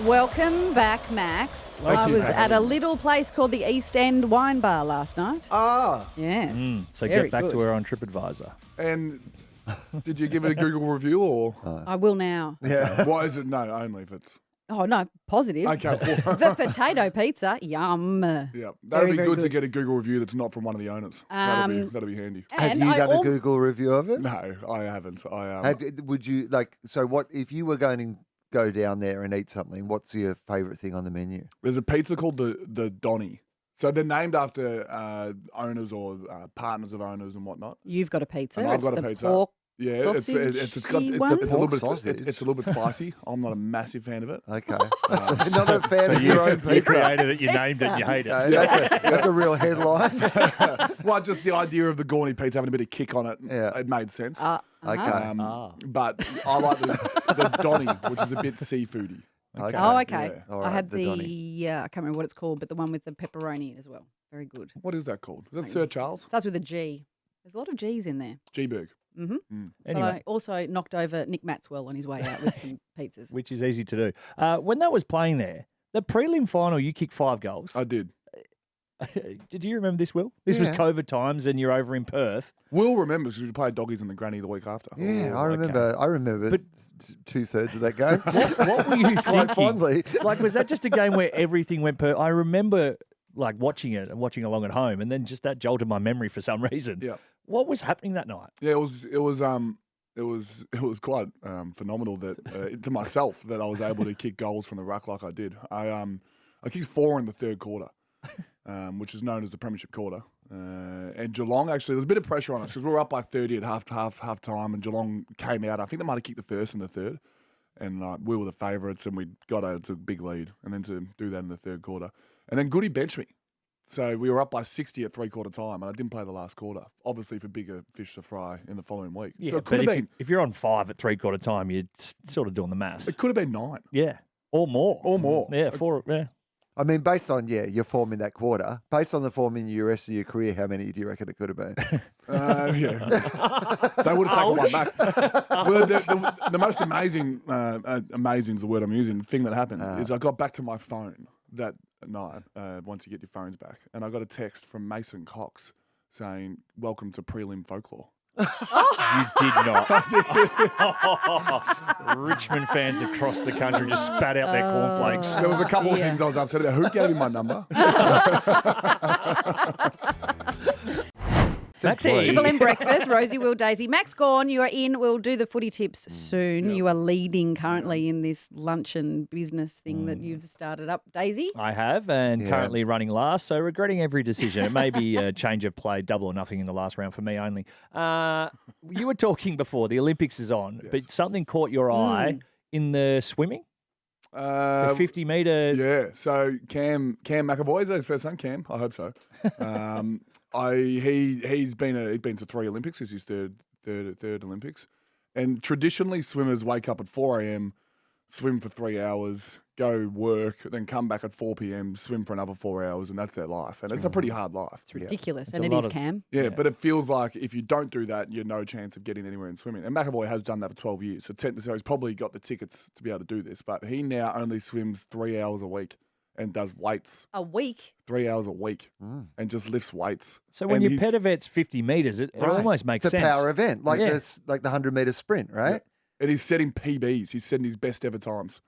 Welcome back, Max. Thank I you, was Max. at a little place called the East End Wine Bar last night. Ah, Yes. So Very get back good. to her on TripAdvisor. and did you give it a Google review or? I will now. Yeah. Why is it no? Only if it's Oh, no, positive. okay. Well, The potato pizza, yum. yeah, Very, that'd be very good to good. get a Google review that's not from one of the owners. That'd be handy. Have And you I done a al- Google review of it? No, I haven't. Would you like? So, what if you were going to go down there and eat something? What's your favourite thing on the menu? There's a pizza called the Donny. So they're named after owners or partners of owners and whatnot. You've got a pizza. And I've It's got a the pitza. pork Yeah, sausage it's a one? little bit Sausage. it's a little bit spicy. I'm not a massive fan of it. Okay, not a fan of your own You pizza. created it, you named it, and you hate it. No, that's a real headline. Well, just the idea of the Gawny pizza having a bit of kick on it, Yeah. it made sense. Okay. But I like the Donny, which is a bit seafoody. Okay. Oh, okay. Yeah. All I right, had the Donny. I can't remember what it's called, but the one with the pepperoni as well. Very good. What is that called? Is that Sir Charles? Starts with a G. There's a lot of G's in there. G-Berg. Mm-hmm. But Anyway, I also knocked over Nick Maxwell on his way out with some pizzas. which is easy to do. When that was playing there, the prelim final, you kicked 5 goals. I did. Did you remember this, Will? This was Yeah. COVID times, and you're over in Perth. Will remembers because we played doggies in the granny the week after. Yeah, Oh, I remember. I remember But- 2/3 of that game. What were you Quite thinking? fondly. Like, was that just a game where everything went I remember like watching it and watching along at home, and then just that jolted my memory for some reason. Yeah. What was happening that night? Yeah, it was quite phenomenal that to myself that I was able to kick goals from the ruck like I did. I kicked 4 in the third quarter, which is known as the Premiership quarter. And Geelong actually, there was a bit of pressure on us because we were up by 30 at half time, and Geelong came out. I think they might have kicked the first and the third, and we were the favourites, and we got out to a big lead, and then to do that in the third quarter, and then Goody benched me. So we were up by 60 at 3/4 time, and I didn't play the last quarter, obviously for bigger fish to fry in the following week. Yeah, so it but could have been if you're on 5 at 3/4 time, you're sort of doing the maths. it could have been 9 Yeah, or more. or more. Yeah, 4. Yeah. I mean, based on your form in that quarter, based on the form in your rest of your career, how many do you reckon it could have been? Yeah, they would have taken one back. Well, the most amazing is the word I'm using. Thing that happened is I got back to my phone that night. Once you get your phones back, and I got a text from Mason Cox saying, "Welcome to prelim folklore." You did not. Richmond fans across the country just spat out their cornflakes. There was a couple of dear. things I was upset about. Who gave me my number? Maxie. Triple M breakfast, Rosie, Wil, Daisy. Max Gawn, you are in. We'll do the footy tips soon. Yep. You are leading currently in this luncheon business thing that you've started up. Daisy? I have, and Yeah. currently running last, so regretting every decision. It may be a change of play, double or nothing in the last round for me only. You were talking before, the Olympics is on, but something caught your eye in the swimming? The 50 metre. Yeah. So Cam McEvoy, is that his first name? Cam? I hope so. He's been to 3 Olympics. This is his third Olympics. And traditionally, swimmers wake up at 4 a.m., swim for 3 hours, go work, then come back at 4 p.m., swim for another 4 hours, and that's their life. And it's a pretty hard life. It's ridiculous. It's And a it lot is of- Cam. Yeah, but it feels like if you don't do that, you're no chance of getting anywhere in swimming. And McEvoy has done that for 12 years. So he's probably got the tickets to be able to do this. But he now only swims 3 hours a week and does weights A week. 3 hours a week and just lifts weights. So when And your he's- Petavet's 50 metres, it Right. almost makes it's sense. a power event, like Yeah. the 100-metre sprint, right? And he's setting PBs. He's setting his best ever times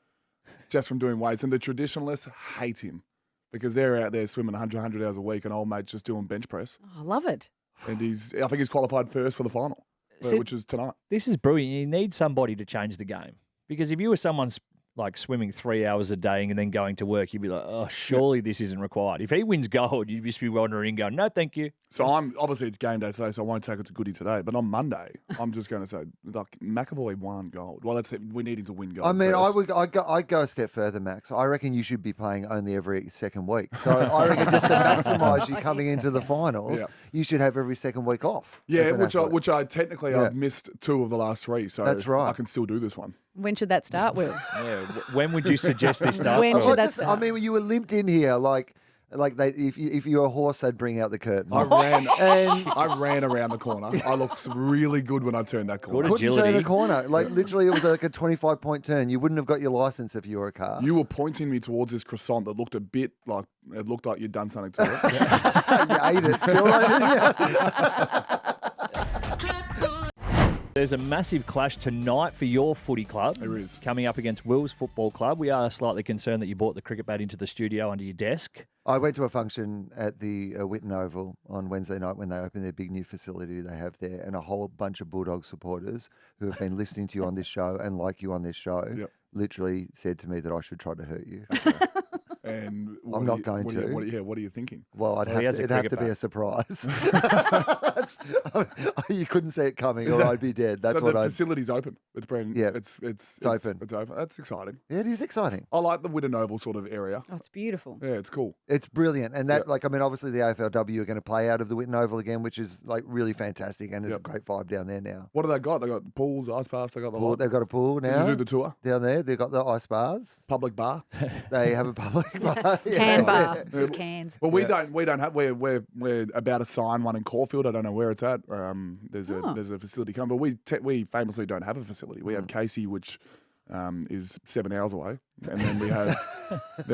just from doing weights. And the traditionalists hate him because they're out there swimming 100 hours a week and old mate's just doing bench press. Oh, I love it. And I think he's qualified first for the final, See- which is tonight. This is brilliant. You need somebody to change the game. Because if you were someone like swimming 3 hours a day and then going to work, you'd be like, oh, surely this isn't required. If he wins gold, you'd just be wandering in going, no, thank you. So obviously it's game day today, so I won't take it to Goody today. But on Monday, I'm just going to say, like, McEvoy won gold. Well, we need him to win gold. I mean, first. I'd go a step further, Max. I reckon you should be playing only every second week. So I reckon just to maximise you coming into the finals, Yeah. you should have every second week off. as Yeah, an athlete. which I technically Yeah. I've missed 2 of the last 3, so That's right. I can still do this one. When should that start, Will? Yeah. When would you suggest this starts? When Will? should that I start? mean, you were limped in here like Like if you're a horse, they'd bring out the curtain. I ran, And I ran around the corner. I looked really good when I turned that corner. Good couldn't turn agility. a corner. Like literally, it was like a 25-point turn. You wouldn't have got your license if you were a car. You were pointing me towards this croissant that looked a bit like it looked like you'd done something to it. You ate it still, didn't you? There's a massive clash tonight for your footy club. There is. Coming up against Wil's Football Club. We are slightly concerned that you brought the cricket bat into the studio under your desk. I went to a function at the Witten Oval on Wednesday night when they opened their big new facility they have there, and a whole bunch of Bulldog supporters who have been listening to you on this show and like you on this show literally said to me that I should try to hurt you. And I'm not going what to. What are you thinking? Well, it'd have to be a surprise. You couldn't see it coming, or I'd be dead. That's so what the I. facility's open. It's brand. Yeah, it's open. It's open. That's exciting. Yeah, it is exciting. I like the Witten Oval sort of area. Oh, it's beautiful. Yeah, it's cool. It's brilliant, and that, like, I mean, obviously the AFLW are going to play out of the Witten Oval again, which is like really fantastic, and there's a great vibe down there now. What have they got? They got pools, ice baths. They got the Pool, lot. they've got a pool Did now you do the tour? down there. They've got the ice baths. Public bar. They have a public bar. Can bar. Just cans. Well, we don't have. We're about to sign one in Caulfield. I don't know where it's at. There's a facility coming, but we famously don't have a facility. We have Casey, which is 7 hours away, and then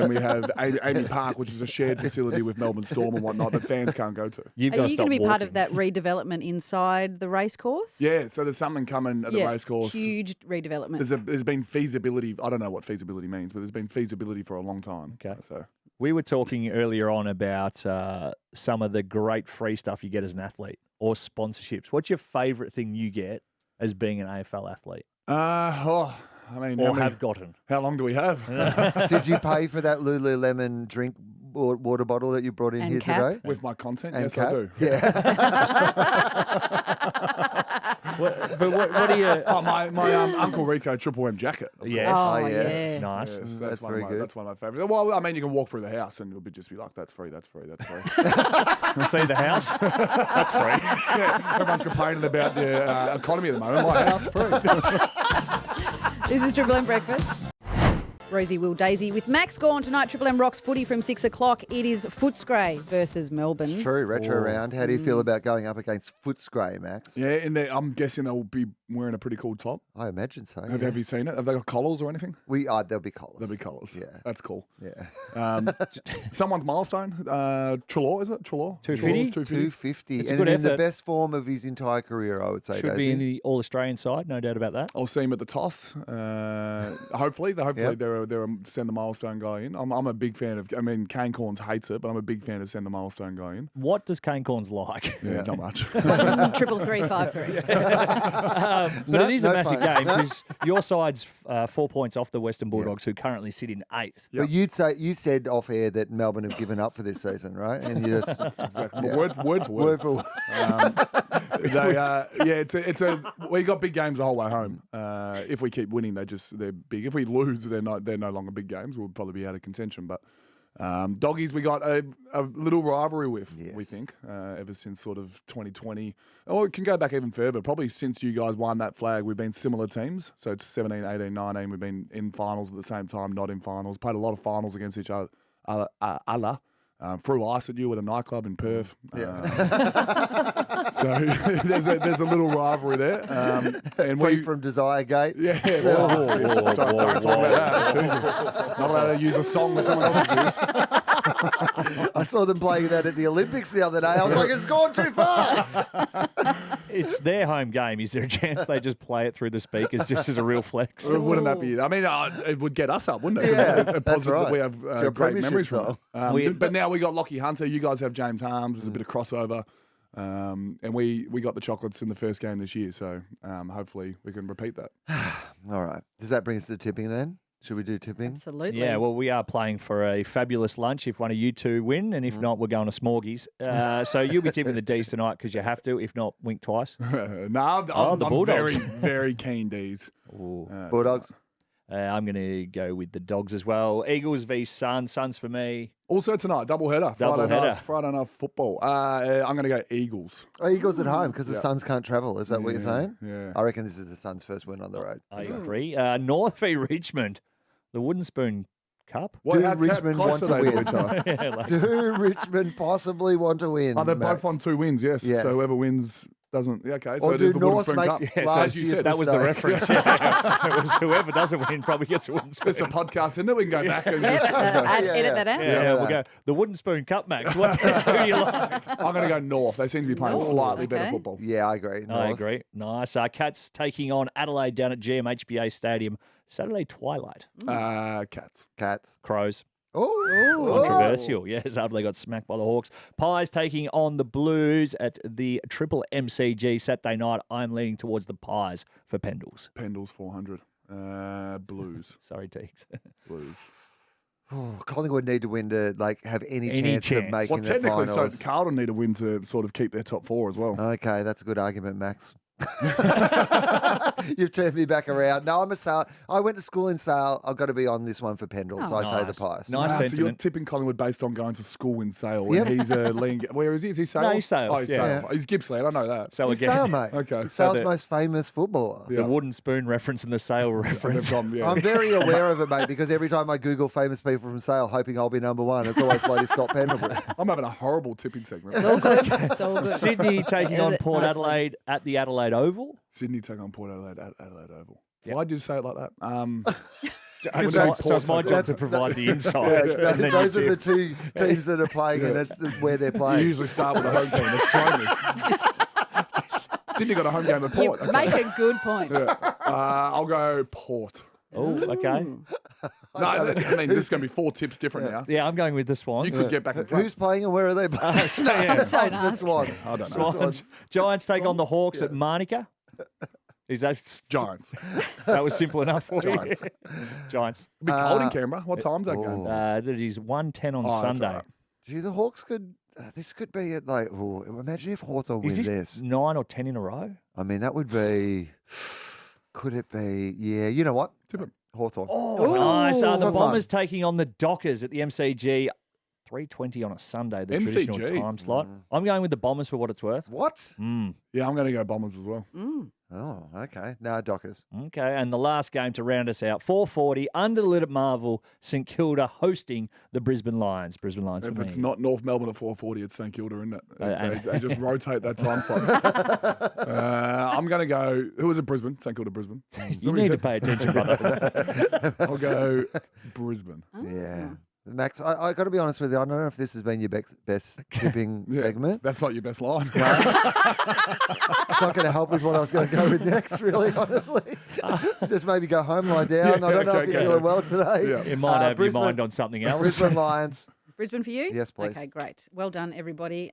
we have Amy Park, which is a shared facility with Melbourne Storm and whatnot that fans can't go to. Are you going to be part of that redevelopment inside the racecourse? Yeah, so there's something coming at the racecourse. Huge redevelopment. There's been feasibility. I don't know what feasibility means, but there's been feasibility for a long time. Okay. So We were talking earlier on about some of the great free stuff you get as an athlete or sponsorships. What's your favourite thing you get as being an AFL athlete? I mean, Or have gotten? How long do we have? Did you pay for that Lululemon drink water bottle that you brought in And here cap? today? With my content? And yes, cap? I do. Yeah. But what do you... Oh, my Uncle Rico Triple M jacket. of Yes. course. Oh, yeah. yeah. Nice. Yes, That's one very of good. That's one of my favourites. Well, I mean, you can walk through the house and it'll just be like, that's free, that's free, that's free. See the house? That's free. Yeah, everyone's complaining about the economy at the moment. My house, free. This is Triple M Breakfast. Rosie, Wil, Daisy with Max Gawn tonight. Triple M rocks footy from 6 o'clock. It is Footscray versus Melbourne. It's true, retro round. How do you feel about going up against Footscray, Max? Yeah, and I'm guessing they'll be wearing a pretty cool top. I imagine so. Have you seen it? Have they got collars or anything? There'll be colours. There'll be collars. Yeah. That's cool. Yeah. Someone's milestone. Trelaw, is it? Trelaw? 250? 250. It's a And good in the effort. best form of his entire career, I would say. Should be Daisy. in the All-Australian side, no doubt about that. I'll see him at the toss. Hopefully Yep. they're send the milestone guy in. I'm a big fan of. I mean, Kane Corns hates it, but I'm a big fan of send the milestone guy in. What does Kane Corns like? Yeah, not much. 33353. But it is a no massive fun. game because your side's 4 points off the Western Bulldogs, who currently sit in 8th. But you said off air that Melbourne have given up for this season, right? And you just Exactly. Yeah. Word for word. word for word. We got big games the whole way home. If we keep winning, they're big. If we lose, they're no longer big games. We'll probably be out of contention. But Doggies, we got a little rivalry with. We Yes. think ever since sort of 2020. Oh, it can go back even further. Probably since you guys won that flag, we've been similar teams. So it's 17, 18, 19. We've been in finals at the same time, not in finals. Played a lot of finals against each other. Threw ice at you at a nightclub in Perth. So there's a little rivalry there. And Free from Desire Gate. yeah. Don't talk about that. Jesus. Not allowed to use a song that someone else has used. I saw them playing that at the Olympics the other day. I was like, it's gone too far. It's their home game. Is there a chance they just play it through the speakers just as a real flex? Wouldn't that be? I mean, it would get us up, wouldn't it? Yeah, Positive that's right. that we have It's your great premiership memories from song. it. But now we got Lockie Hunter. You guys have James Harms. There's a bit of crossover. And we got the chocolates in the first game this year. So hopefully we can repeat that. All right. Does that bring us to tipping then? Should we do tipping? Absolutely. Yeah, well, we are playing for a fabulous lunch if one of you two win, and if not, we're going to Smorgies. So you'll be tipping the D's tonight because you have to. If not, wink twice. No, the I'm Bulldogs. very, very keen D's. Bulldogs. I'm going to go with the Dogs as well. Eagles v Suns. Suns for me. Also tonight, double header. Friday night football. I'm going to go Eagles. Oh, Eagles at home because the Suns can't travel. Is that what you're saying? Yeah. I reckon this is the Suns' first win on the road. I agree. North v Richmond. The wooden spoon Cup. What, Do how Richmond close want are to they win? each other? Yeah, like- Do Richmond possibly want to win? Oh, they're Max? both on 2 wins, yes. Yes. So whoever wins doesn't. Yeah, okay. So Or it is do the Wooden North Spoon make- Cup. Yeah, so Last year's that was the mistake. reference. Yeah. It was whoever doesn't win probably gets a wooden spoon. It's a podcast, isn't it? We can go back and Yeah, just. edit that out. Yeah, we'll go. The wooden spoon cup, Max. Who do you like? I'm going to go North. They seem to be playing North, slightly better okay. football. Yeah, I agree. I North. agree. Nice. Cats taking on Adelaide down at GMHBA Stadium Saturday twilight. Cats. Cats. Crows. Oh, Controversial, yes, after they got smacked by the Hawks. Pies taking on the Blues at the Triple MCG Saturday night. I'm leaning towards the Pies for Pendles. Pendles 400. Blues. Sorry, Teeks. Blues. Oh, Collingwood need to win to have any chance of chance. making Well, the technically, finals. so Carlton need a win to sort of keep their top 4 as well. Okay, that's a good argument, Max. You've turned me back around. No, I'm a Sale. I went to school in Sale. I've got to be on this one for Pendle, so I say the nice. Pies. Nice So you're sentiment. tipping Collingwood based on going to school in Sale, Yep. and he's a lean. Where is he? Is he Sale? No, he's Sale, Oh, he's yeah. Sale. He's Gippsland. I know that. So He's again, Sale, mate. Okay. He's So Sale's the- most famous footballer. Yeah. the wooden spoon reference and the sale They've reference. gone, yeah. I'm very aware of it, mate, because every time I Google famous people from Sale, hoping I'll be number one, it's always bloody Scott Pendlebury. I'm having a horrible tipping segment. It's all good. It's all good. Sydney taking on Edit Port nicely. Adelaide at the Adelaide Oval. Sydney take on Port Adelaide at Adelaide Oval. Yep. Why'd you say it like that? So it's my job to provide the insight. Yeah, And then those you are the tip. two teams that are playing, and it's where they're You playing. usually start with a home team. It's thrown me. Sydney got a home game at You Port. Okay. make a good point. I'll go Port. Oh, okay. No, I mean, this is going to be 4 tips different now. Yeah, I'm going with the Swans. You could get back in front. Who's playing and where are they playing? So, yeah. Don't The ask. Swans. I don't know. Swans. Giants take on the Hawks at Manuka. Is that Giants. That was simple enough for Giants. you? Giants. It'll be cold in Canberra. What time's that game? That is 1:10 on Oh, that's Sunday. all right. Gee, the Hawks could. This could be at imagine if Hawthorn Is win this this. 9 or 10 in a row? I mean, that would be. Could it be? Yeah, you know what? Tip him. Hawthorn. Oh, nice. The For fun. Bombers taking on the Dockers at the MCG. 3:20 on a Sunday, the traditional MCG? time slot. I'm going with the Bombers for what it's worth. What? Yeah, I'm going to go Bombers as well. Oh, okay. No, Dockers. Okay, and the last game to round us out, 4:40, under the lid at Marvel, St Kilda hosting the Brisbane Lions. Brisbane Lions for If me. it's not North Melbourne at 4:40, it's St Kilda, isn't it? and- They just rotate that time slot. I'm going to go. Who was it? Brisbane. St Kilda, Brisbane. You need to pay attention, brother. I'll go Brisbane. Yeah. Max, I got to be honest with you. I don't know if this has been your best tipping Yeah, segment. That's not your best line. It's not going to help with what I was going to go with next, really, honestly. Just maybe go home, lie down. I don't know if you're feeling well today. Yeah. You might have Brisbane- your mind on something else. Brisbane Lions. Brisbane for you? Yes, please. Okay, great. Well done, everybody.